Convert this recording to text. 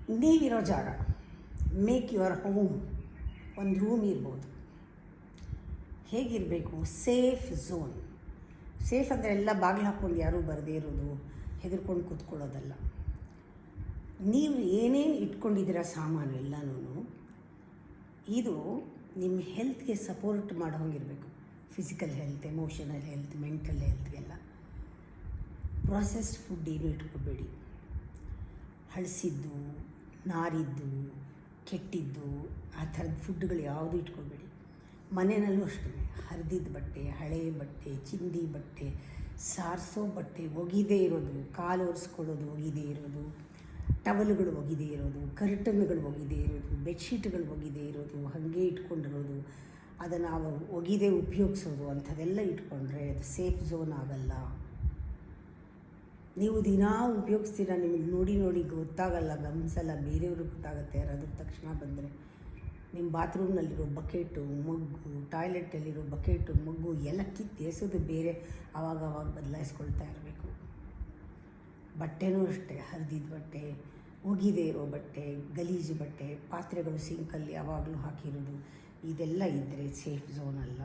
ನೀವಿರೋ ಜಾಗ, make your home. ಒಂದು room ಇರ್ಬೋದು. ಹೇಗಿರಬೇಕು? Safe zone. ಸೇಫ್ ಅಂದರೆ ಎಲ್ಲ ಬಾಗಿಲು ಹಾಕ್ಕೊಂಡು ಯಾರೂ ಬರದೇ ಇರೋದು, ಹೆದರ್ಕೊಂಡು ಕೂತ್ಕೊಳ್ಳೋದಲ್ಲ. ನೀವು ಏನೇನು ಇಟ್ಕೊಂಡಿದ್ದೀರ ಸಾಮಾನು ಎಲ್ಲನೂ, ಇದು ನಿಮ್ಮ ಹೆಲ್ತ್ಗೆ ಸಪೋರ್ಟ್ ಮಾಡೋ ಹಂಗಿರಬೇಕು. Physical health, emotional health, mental ಹೆಲ್ತ್ಗೆಲ್ಲ. ಪ್ರೊಸೆಸ್ಡ್ ಫುಡ್ ಏನೂ ಇಟ್ಕೋಬೇಡಿ. ಹಳಸಿದ್ದು, ನಾರಿದ್ದು, ಕೆಟ್ಟಿದ್ದು ಆ ಥರದ ಫುಡ್ಗಳು ಯಾವುದೂ ಇಟ್ಕೋಬೇಡಿ. ಮನೆಯಲ್ಲೂ ಅಷ್ಟೇ ಹರಿದಿದ್ದ ಬಟ್ಟೆ, ಹಳೆಯ ಬಟ್ಟೆ, ಚಿಂದಿ ಬಟ್ಟೆ, ಸಾರಿಸೋ ಬಟ್ಟೆ, ಒಗಿದೇ ಇರೋದು, ಕಾಲು ಒರೆಸ್ಕೊಳ್ಳೋದು ಒಗಿದೇ ಇರೋದು, ಟವಲ್ಗಳು ಒಗಿದೇ ಇರೋದು, ಕರ್ಟನ್ಗಳು ಒಗಿದೇ ಇರೋದು, ಬೆಡ್ಶೀಟ್ಗಳು ಒಗಿದೇ ಇರೋದು, ಹಾಗೆ ಇಟ್ಕೊಂಡಿರೋದು, ಅದನ್ನು ನಾವು ಒಗಿದೇ ಉಪಯೋಗಿಸೋದು ಅಂಥದ್ದೆಲ್ಲ ಇಟ್ಕೊಂಡ್ರೆ ಅದು ಸೇಫ್ ಝೋನ್ ಆಗಲ್ಲ. ನೀವು ದಿನಾ ಉಪಯೋಗಿಸ್ತೀರ, ನಿಮಗೆ ನೋಡಿ ನೋಡಿ ಗೊತ್ತಾಗಲ್ಲ, ಗಮನಿಸಲ್ಲ, ಬೇರೆಯವ್ರಿಗೆ ಗೊತ್ತಾಗುತ್ತೆ. ಯಾರಾದರೂ ತಕ್ಷಣ ಬಂದರೆ ನಿಮ್ಮ ಬಾತ್ರೂಮ್ನಲ್ಲಿರೋ ಬಕೆಟು, ಮಗ್ಗು, ಟಾಯ್ಲೆಟಲ್ಲಿರೋ ಬಕೆಟು, ಮಗ್ಗು ಎಲ್ಲ ಕಿತ್ತು ಎಸೆದು ಬೇರೆ ಆವಾಗ ಬದಲಾಯಿಸ್ಕೊಳ್ತಾ ಇರಬೇಕು. ಬಟ್ಟೆನೂ ಅಷ್ಟೇ, ಹರಿದಿದ್ದ ಬಟ್ಟೆ, ಒಗಿದೇ ಇರೋ ಬಟ್ಟೆ, ಗಲೀಜು ಬಟ್ಟೆ, ಪಾತ್ರೆಗಳು ಸಿಂಕಲ್ಲಿ ಯಾವಾಗಲೂ ಹಾಕಿರೋದು, ಇದೆಲ್ಲ ಇದ್ದರೆ ಸೇಫ್ ಝೋನ್ ಅಲ್ಲ.